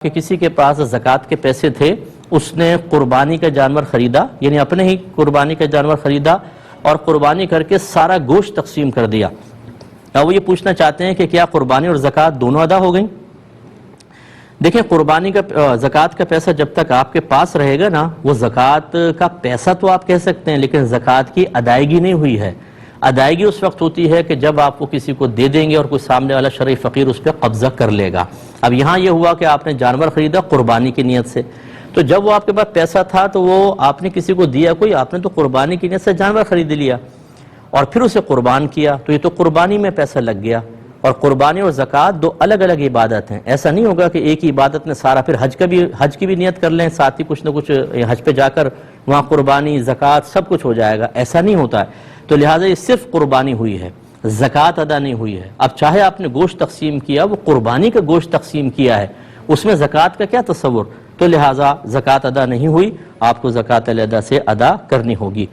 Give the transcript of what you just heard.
کہ کسی کے پاس زکوٰۃ کے پیسے تھے، اس نے قربانی کا جانور خریدا، یعنی اپنے ہی قربانی کا جانور خریدا اور قربانی کر کے سارا گوشت تقسیم کر دیا۔ اب وہ یہ پوچھنا چاہتے ہیں کہ کیا قربانی اور زکوٰۃ دونوں ادا ہو گئیں؟ دیکھیں، قربانی کا زکوٰۃ کا پیسہ جب تک آپ کے پاس رہے گا نا، وہ زکوٰۃ کا پیسہ تو آپ کہہ سکتے ہیں، لیکن زکوٰۃ کی ادائیگی نہیں ہوئی ہے۔ ادائیگی اس وقت ہوتی ہے کہ جب آپ کو کسی کو دے دیں گے اور کوئی سامنے والا شرعی فقیر اس پہ قبضہ کر لے گا۔ اب یہاں یہ ہوا کہ آپ نے جانور خریدا قربانی کی نیت سے، تو جب وہ آپ کے پاس پیسہ تھا تو وہ آپ نے کسی کو دیا، کوئی آپ نے تو قربانی کی نیت سے جانور خرید لیا اور پھر اسے قربان کیا، تو یہ تو قربانی میں پیسہ لگ گیا۔ اور قربانی اور زکوٰۃ دو الگ الگ عبادت ہیں۔ ایسا نہیں ہوگا کہ ایک ہی عبادت میں سارا، پھر حج کی بھی نیت کر لیں ساتھ ہی، کچھ نہ کچھ حج پہ جا کر وہاں قربانی زکوٰۃ سب کچھ ہو جائے گا، ایسا نہیں ہوتا ہے۔ تو لہٰذا یہ صرف قربانی ہوئی ہے، زکوٰۃ ادا نہیں ہوئی ہے۔ اب چاہے آپ نے گوشت تقسیم کیا، وہ قربانی کا گوشت تقسیم کیا ہے، اس میں زکوٰۃ کا کیا تصور؟ تو لہٰذا زکوٰۃ ادا نہیں ہوئی، آپ کو زکوٰۃ علیحدہ سے ادا کرنی ہوگی۔